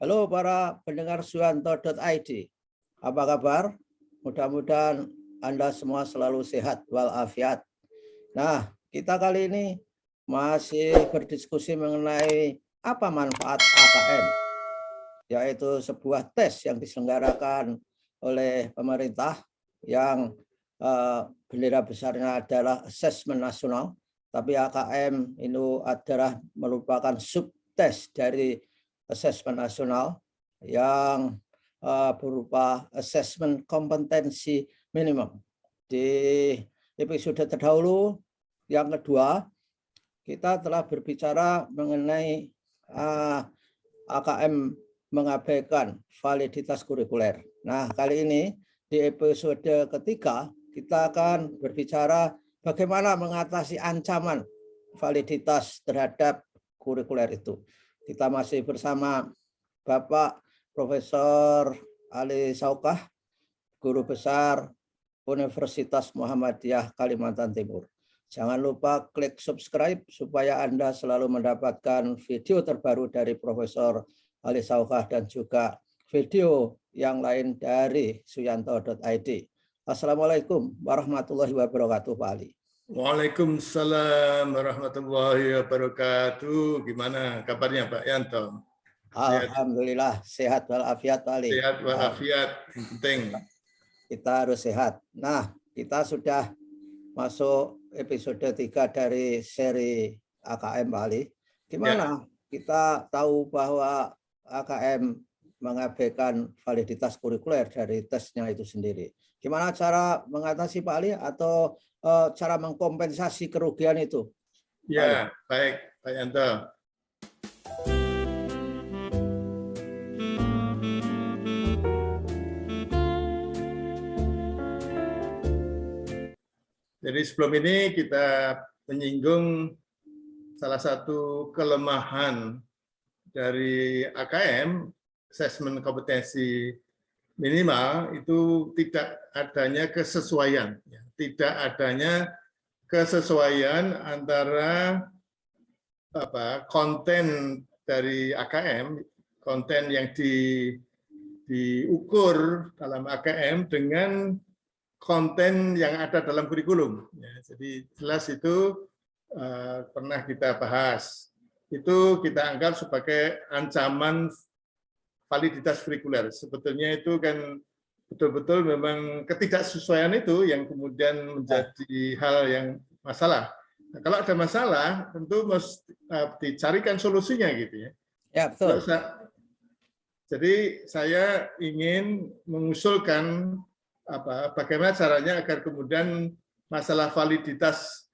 Halo para pendengar suyanto.id. Apa kabar? Mudah-mudahan Anda semua selalu sehat walafiat. Nah, kita kali ini masih berdiskusi mengenai apa manfaat AKM, yaitu sebuah tes yang diselenggarakan oleh pemerintah yang bendera besarnya adalah asesmen nasional, tapi AKM itu adalah merupakan subtes dari asesmen nasional yang berupa asesmen kompetensi minimum. Di episode terdahulu yang kedua, kita telah berbicara mengenai AKM mengabaikan validitas kurikuler. Nah, kali ini di episode ketiga, kita akan berbicara bagaimana mengatasi ancaman validitas terhadap kurikuler itu. Kita masih bersama Bapak Profesor Ali Saukah, Guru Besar Universitas Muhammadiyah Kalimantan Timur. Jangan lupa klik subscribe supaya Anda selalu mendapatkan video terbaru dari Profesor Ali Saukah dan juga video yang lain dari suyanto.id. Assalamualaikum warahmatullahi wabarakatuh, Pak Ali. Waalaikumsalam warahmatullahi wabarakatuh. Gimana kabarnya Pak Yanto? Alhamdulillah sehat walafiat, Pak Ali. Sehat walafiat, penting. Kita harus sehat. Nah, kita sudah masuk episode 3 dari seri AKM, Pak Ali. Gimana kita tahu bahwa AKM mengabaikan validitas kurikuler dari tesnya itu sendiri? Gimana cara mengatasi, Pak Ali, atau cara mengkompensasi kerugian itu? Ya, baik Pak Yanto. Jadi sebelum ini kita menyinggung salah satu kelemahan dari AKM, asesmen kompetensi minimal, itu tidak adanya kesesuaian. Tidak adanya kesesuaian antara konten dari AKM, konten yang diukur dalam AKM dengan konten yang ada dalam kurikulum. Jadi jelas itu pernah kita bahas. Itu kita anggap sebagai ancaman validitas kurikuler. Sebetulnya itu kan betul-betul memang ketidaksesuaian itu yang kemudian menjadi hal yang masalah. Nah, kalau ada masalah, tentu mesti dicarikan solusinya gitu ya. Ya, betul. Jadi saya ingin mengusulkan bagaimana caranya agar kemudian masalah validitas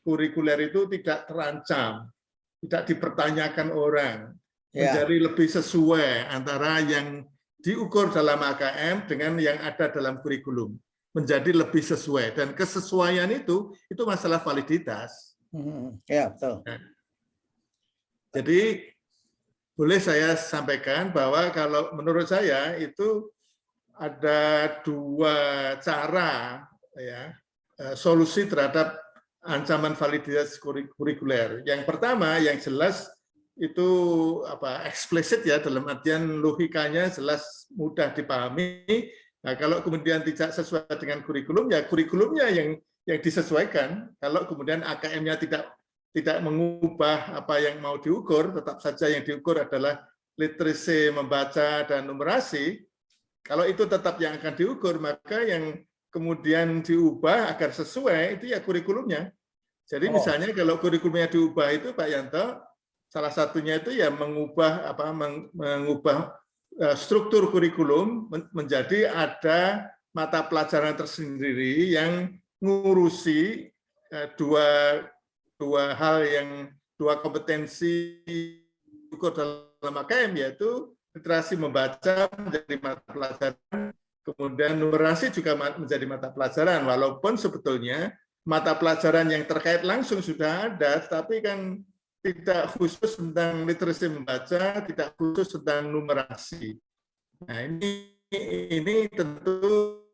kurikuler itu tidak terancam, tidak dipertanyakan orang, menjadi lebih sesuai antara yang diukur dalam AKM dengan yang ada dalam kurikulum, menjadi lebih sesuai, dan kesesuaian itu masalah validitas. Ya, betul. Nah, jadi boleh saya sampaikan bahwa kalau menurut saya itu ada dua cara ya solusi terhadap ancaman validitas kurikuler. Yang pertama yang jelas itu eksplisit ya, dalam artian logikanya jelas mudah dipahami. Nah, kalau kemudian tidak sesuai dengan kurikulum, ya kurikulumnya yang disesuaikan. Kalau kemudian AKM-nya tidak mengubah apa yang mau diukur, tetap saja yang diukur adalah literasi membaca dan numerasi. Kalau itu tetap yang akan diukur, maka yang kemudian diubah agar sesuai itu ya kurikulumnya. Jadi misalnya kalau kurikulumnya diubah itu Pak Yanto, salah satunya itu ya mengubah struktur kurikulum menjadi ada mata pelajaran tersendiri yang ngurusi dua hal yang dua kompetensi ukur dalam AKM, yaitu literasi membaca menjadi mata pelajaran, kemudian numerasi juga menjadi mata pelajaran, walaupun sebetulnya mata pelajaran yang terkait langsung sudah ada, tapi kan tidak khusus tentang literasi membaca, tidak khusus tentang numerasi. Nah, ini tentu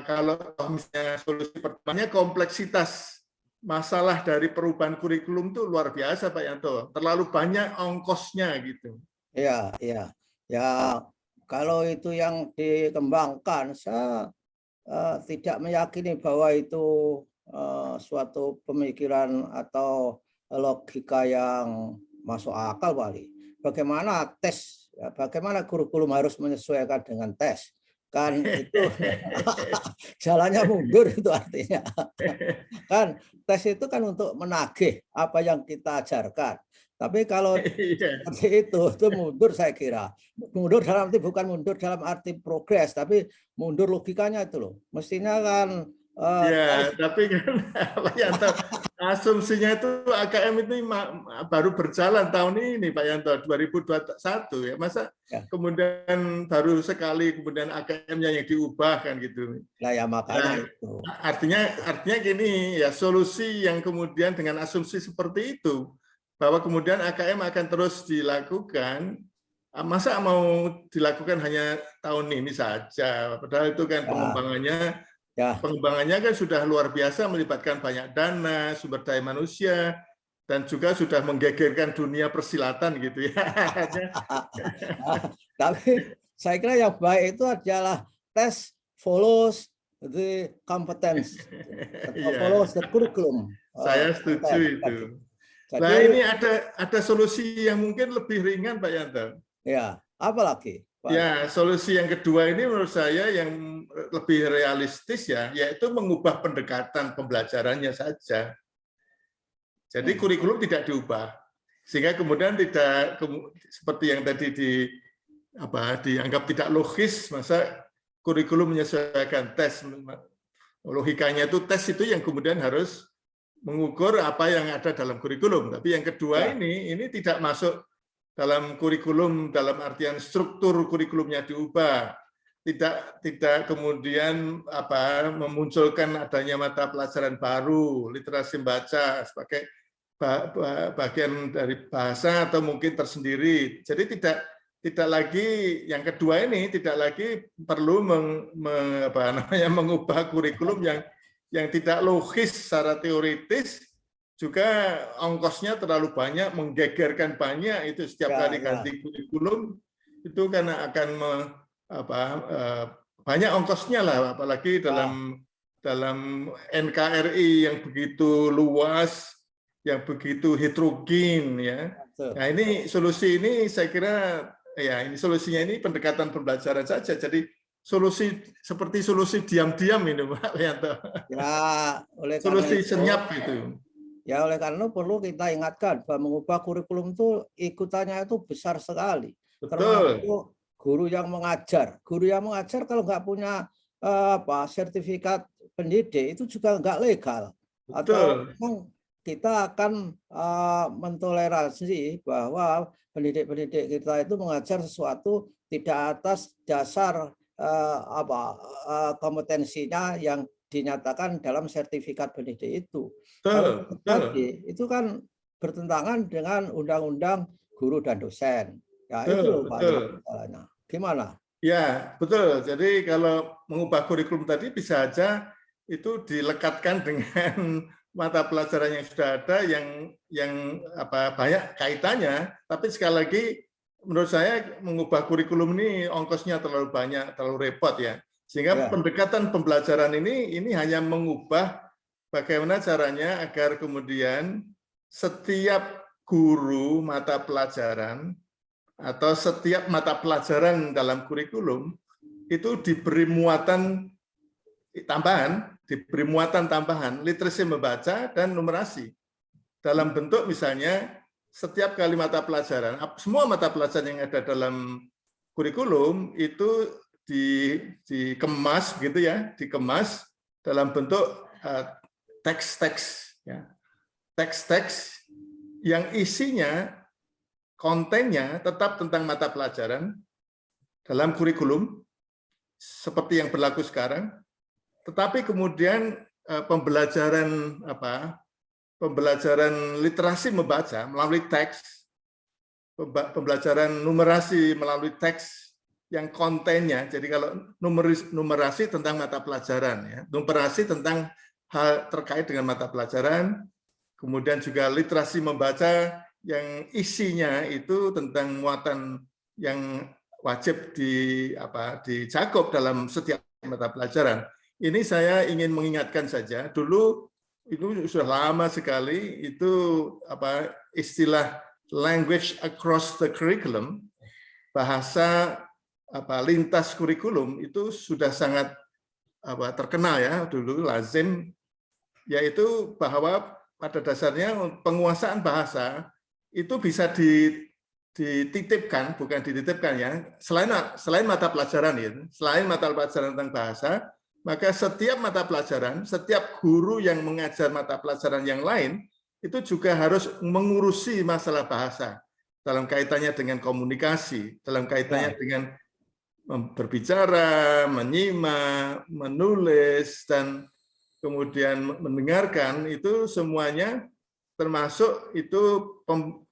kalau misalnya solusi pertamanya, kompleksitas masalah dari perubahan kurikulum itu luar biasa Pak Yanto, terlalu banyak ongkosnya gitu. Iya, iya. Ya, kalau itu yang dikembangkan, saya tidak meyakini bahwa itu suatu pemikiran atau logika yang masuk akal, Wali. Bagaimana tes, ya, bagaimana kurikulum harus menyesuaikan dengan tes? Kan itu jalannya mundur itu artinya. Kan tes itu kan untuk menagih apa yang kita ajarkan. Tapi kalau Iya. seperti itu mundur saya kira. Mundur dalam arti bukan mundur dalam arti progres, tapi mundur logikanya itu loh. Mestinya kan tes. Ya, tapi kan Pak Yanto, asumsinya itu AKM itu baru berjalan tahun ini Pak Yanto, 2021 ya. Masa Ya, kemudian baru sekali kemudian AKM-nya yang diubah kan gitu. lah ya makanya Nah, itu. artinya gini ya, solusi yang kemudian dengan asumsi seperti itu bahwa kemudian AKM akan terus dilakukan, masa mau dilakukan hanya tahun ini saja, padahal itu kan Ya, ya. pengembangannya kan sudah luar biasa, melibatkan banyak dana, sumber daya manusia, dan juga sudah menggegerkan dunia persilatan gitu ya. Tapi saya kira yang baik itu adalah tes follows the competence atau Iya, follows the curriculum. saya setuju itu. Nah, Jadi ini ada solusi yang mungkin lebih ringan, Pak Yanto. ya, apalagi, Pak? Ya, solusi yang kedua ini menurut saya yang lebih realistis ya, yaitu mengubah pendekatan pembelajarannya saja. Jadi kurikulum tidak diubah, sehingga kemudian tidak seperti yang tadi dianggap tidak logis, masa kurikulum menyesuaikan tes. Logikanya itu tes itu yang kemudian harus mengukur apa yang ada dalam kurikulum. Tapi yang kedua ini tidak masuk dalam kurikulum dalam artian struktur kurikulumnya diubah, tidak kemudian memunculkan adanya mata pelajaran baru, literasi membaca sebagai bagian dari bahasa atau mungkin tersendiri. Jadi tidak lagi yang kedua ini tidak lagi perlu mengubah kurikulum yang tidak logis secara teoritis, juga ongkosnya terlalu banyak, menggegerkan banyak, itu setiap kali ganti kurikulum itu karena akan banyak ongkosnya lah, apalagi dalam NKRI yang begitu luas, yang begitu heterogen ya. Nah, ini solusi ini saya kira ya ini solusinya ini pendekatan pembelajaran saja. Jadi seperti solusi diam-diam ini Pak Yanto. Ya, oleh karena Solusi itu, senyap itu. ya oleh karena itu perlu kita ingatkan bahwa mengubah kurikulum itu ikutannya itu besar sekali. Betul. Termasuk guru yang mengajar. Guru yang mengajar kalau nggak punya sertifikat pendidik itu juga nggak legal. Atau Betul. kita akan mentoleransi bahwa pendidik-pendidik kita itu mengajar sesuatu tidak atas dasar kompetensinya yang dinyatakan dalam sertifikat pendidik itu. Kalau tadi itu kan bertentangan dengan undang-undang guru dan dosen. Ya itu loh Pak. Gimana? Ya, betul. Jadi kalau mengubah kurikulum tadi bisa aja itu dilekatkan dengan mata pelajaran yang sudah ada yang banyak kaitannya, tapi sekali lagi menurut saya mengubah kurikulum ini ongkosnya terlalu banyak, terlalu repot ya. Sehingga pendekatan pembelajaran ini hanya mengubah bagaimana caranya agar kemudian setiap guru mata pelajaran atau setiap mata pelajaran dalam kurikulum itu diberi muatan tambahan, literasi membaca dan numerasi. Dalam bentuk misalnya setiap kali mata pelajaran, semua mata pelajaran yang ada dalam kurikulum itu dikemas gitu ya, dikemas dalam bentuk teks-teks ya. Teks-teks yang isinya kontennya tetap tentang mata pelajaran dalam kurikulum seperti yang berlaku sekarang, tetapi kemudian pembelajaran literasi membaca melalui teks, pembelajaran numerasi melalui teks yang kontennya, jadi kalau numerasi tentang mata pelajaran, ya, numerasi tentang hal terkait dengan mata pelajaran, kemudian juga literasi membaca yang isinya itu tentang muatan yang wajib dicakup dalam setiap mata pelajaran. Ini saya ingin mengingatkan saja, dulu itu sudah lama sekali itu istilah language across the curriculum, bahasa lintas kurikulum itu sudah sangat terkenal ya dulu, lazim, yaitu bahwa pada dasarnya penguasaan bahasa itu bisa dititipkan, bukan dititipkan ya, selain mata pelajaran ya, selain mata pelajaran tentang bahasa, maka setiap mata pelajaran, setiap guru yang mengajar mata pelajaran yang lain itu juga harus mengurusi masalah bahasa dalam kaitannya dengan komunikasi, dalam kaitannya dengan berbicara, menyimak, menulis, dan kemudian mendengarkan, itu semuanya termasuk itu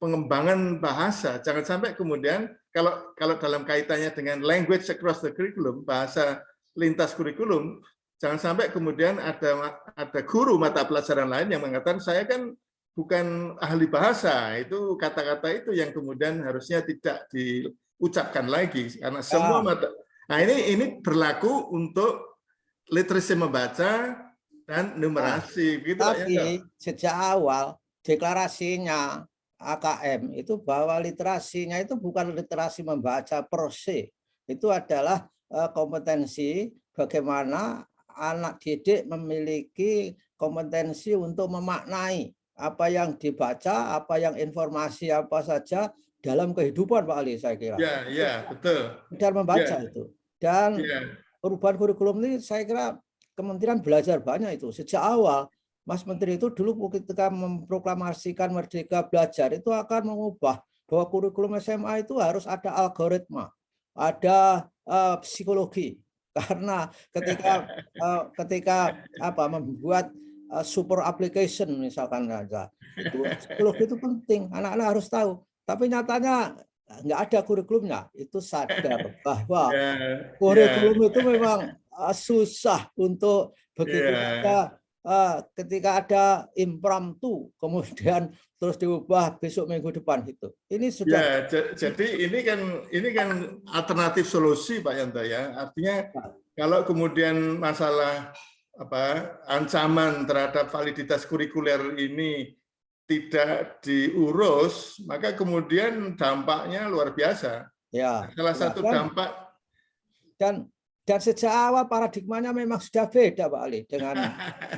pengembangan bahasa. Jangan sampai kemudian kalau dalam kaitannya dengan language across the curriculum, bahasa lintas kurikulum, jangan sampai kemudian ada guru mata pelajaran lain yang mengatakan saya kan bukan ahli bahasa, itu kata-kata itu yang kemudian harusnya tidak diucapkan lagi karena semua mata. Nah, ini berlaku untuk literasi membaca dan numerasi, gitu. Tapi sejak awal deklarasinya AKM itu bahwa literasinya itu bukan literasi membaca per se, itu adalah kompetensi bagaimana anak didik memiliki kompetensi untuk memaknai apa yang dibaca, apa yang informasi apa saja dalam kehidupan, Pak Ali, saya kira. Ya, betul. Sekedar membaca itu. Dan perubahan kurikulum ini saya kira Kementerian belajar banyak itu. Sejak awal, Mas Menteri itu dulu ketika memproklamasikan Merdeka Belajar itu akan mengubah bahwa kurikulum SMA itu harus ada algoritma, ada psikologi. Karena ketika membuat super application misalkan saja, itu psikologi itu penting, anak-anak harus tahu. Tapi nyatanya nggak ada kurikulumnya. Itu sadar bahwa kurikulum itu memang susah untuk begitu saja. Ketika ada impromptu, kemudian terus diubah besok minggu depan gitu. Ini sudah. Jadi ini kan alternatif solusi, Pak Yanto ya. Artinya kalau kemudian masalah ancaman terhadap validitas kurikuler ini tidak diurus, maka kemudian dampaknya luar biasa. Ya. Salah satu dampak dan sejak awal paradigmanya memang sudah beda, Pak Ali, dengan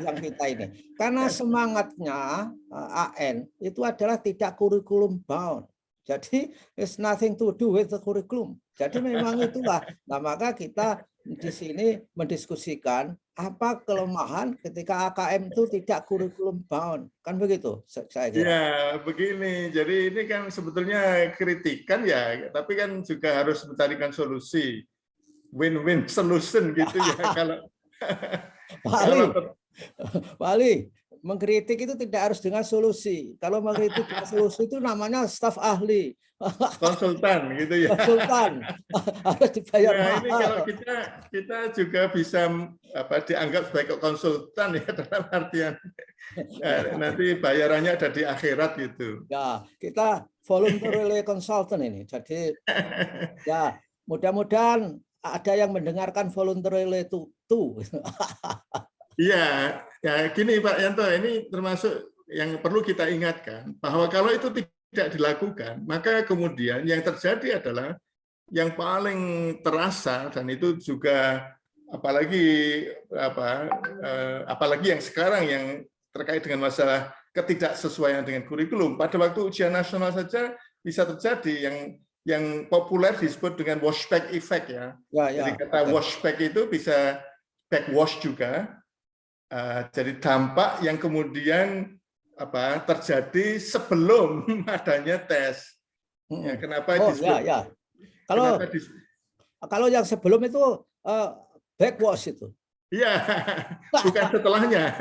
yang kita ini. Karena semangatnya AN itu adalah tidak kurikulum bound. Jadi it's nothing to do with the curriculum. Jadi memang itulah. Nah, maka kita di sini mendiskusikan apa kelemahan ketika AKM itu tidak kurikulum bound. Kan begitu saya kira. Ya, begini. Jadi ini kan sebetulnya kritikan ya, tapi kan juga harus mencarikan solusi. Win-win solution gitu ya. Pak Ali, mengkritik itu tidak harus dengan solusi. Kalau mengkritik dengan solusi itu namanya staf ahli. Konsultan gitu ya. Konsultan harus dibayar mahal. Ini kalau kita juga bisa dianggap sebagai konsultan ya, dalam artian nanti bayarannya ada di akhirat gitu. Ya, kita voluntary consultant ini. Jadi ya mudah-mudahan ada yang mendengarkan voluntarily itu. Iya, ya gini Pak Yanto, ini termasuk yang perlu kita ingatkan bahwa kalau itu tidak dilakukan, maka kemudian yang terjadi adalah yang paling terasa, dan itu juga apalagi yang sekarang yang terkait dengan masalah ketidaksesuaian dengan kurikulum. Pada waktu ujian nasional saja bisa terjadi yang populer disebut dengan washback effect ya. Jadi kata washback itu bisa backwash juga. Jadi dampak yang kemudian terjadi sebelum adanya tes. Ya, kenapa disebut? Kalau yang sebelum itu backwash itu. Iya, bukan setelahnya.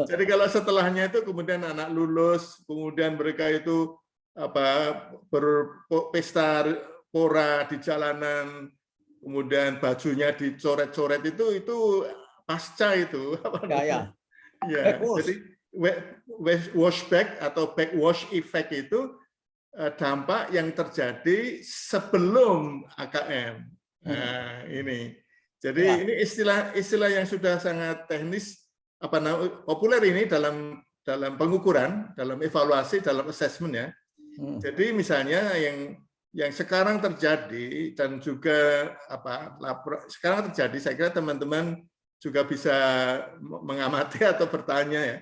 Jadi kalau setelahnya itu kemudian anak lulus, kemudian mereka itu berpesta pora di jalanan, kemudian bajunya dicoret-coret, itu pasca itu. Ya, jadi washback atau backwash effect itu dampak yang terjadi sebelum AKM. Nah, ini. Jadi Ya. ini istilah yang sudah sangat teknis, populer ini dalam pengukuran, dalam evaluasi, dalam assessment ya. Jadi misalnya yang sekarang terjadi dan juga sekarang terjadi, saya kira teman-teman juga bisa mengamati atau bertanya ya.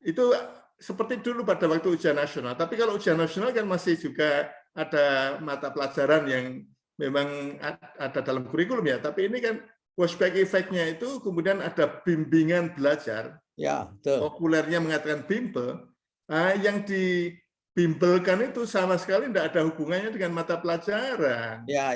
Itu seperti dulu pada waktu ujian nasional. Tapi kalau ujian nasional kan masih juga ada mata pelajaran yang memang ada dalam kurikulum ya. Tapi ini kan pushback effect-nya itu kemudian ada bimbingan belajar. Ya, betul. Populernya mengatakan bimbel. Nah, yang dibimbelkan itu sama sekali tidak ada hubungannya dengan mata pelajaran. Ya.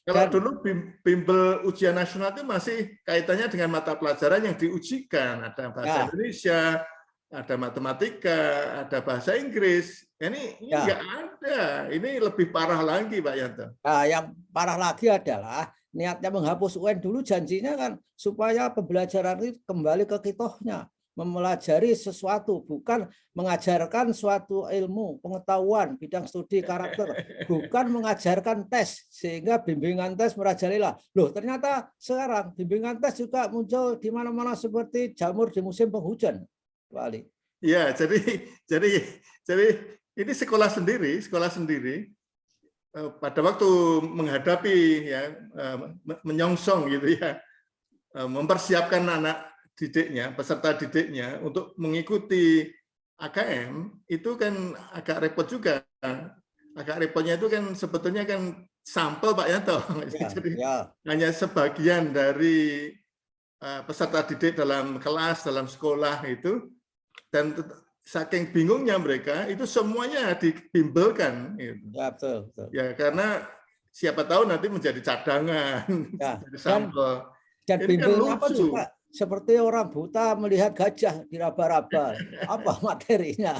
Kalau dulu bimbel ujian nasional itu masih kaitannya dengan mata pelajaran yang diujikan. Ada bahasa Indonesia, ada matematika, ada bahasa Inggris. Ini nggak ada. Ini lebih parah lagi, Pak Yanto. Nah, yang parah lagi adalah niatnya menghapus UN dulu, janjinya kan supaya pembelajaran itu kembali ke kitohnya, mempelajari sesuatu, bukan mengajarkan suatu ilmu, pengetahuan, bidang studi karakter, bukan mengajarkan tes, sehingga bimbingan tes merajalela. Loh, ternyata sekarang bimbingan tes juga muncul di mana-mana seperti jamur di musim penghujan. Pak Ali. Ya, jadi ini sekolah sendiri pada waktu menghadapi ya menyongsong gitu ya, mempersiapkan anak didiknya, peserta didiknya untuk mengikuti AKM itu kan agak repot juga. Agak repotnya itu kan sebetulnya kan sampel Pak Yanto. Jadi hanya sebagian dari peserta didik dalam kelas, dalam sekolah itu, dan saking bingungnya mereka itu semuanya dibimbelkan. Gitu. Ya, betul. Ya, karena siapa tahu nanti menjadi cadangan, menjadi sampel. Dan bimbelnya apa juga seperti orang buta melihat gajah diraba-raba. Apa materinya?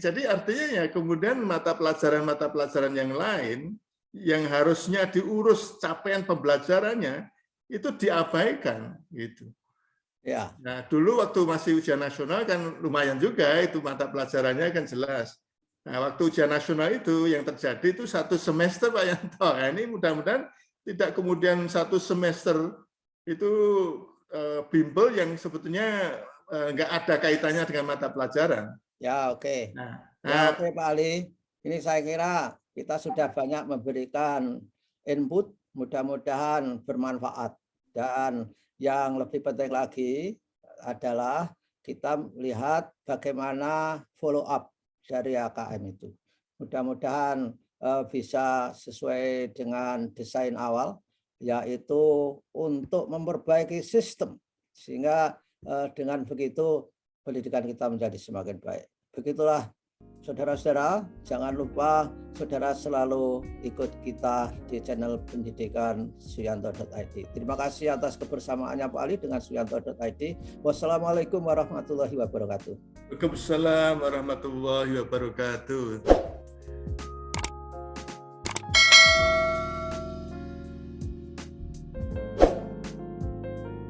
Jadi artinya ya kemudian mata pelajaran yang lain yang harusnya diurus capaian pembelajarannya itu diabaikan gitu. Ya. Nah, dulu waktu masih ujian nasional kan lumayan juga itu mata pelajarannya kan jelas. Nah, waktu ujian nasional itu yang terjadi itu 1 semester Pak Yanto. Nah, ini mudah-mudahan tidak kemudian 1 semester itu bimbel yang sebetulnya nggak ada kaitannya dengan mata pelajaran. Ya, oke. Oke Pak Ali. Ini saya kira kita sudah banyak memberikan input, mudah-mudahan bermanfaat. Dan yang lebih penting lagi adalah kita melihat bagaimana follow up dari AKM itu. Mudah-mudahan bisa sesuai dengan desain awal, yaitu untuk memperbaiki sistem. Sehingga dengan begitu pendidikan kita menjadi semakin baik. Begitulah saudara-saudara, jangan lupa saudara selalu ikut kita di channel pendidikan suyanto.id. Terima kasih atas kebersamaannya Pak Ali dengan suyanto.id. Wassalamualaikum warahmatullahi wabarakatuh. Waalaikumsalam warahmatullahi wabarakatuh.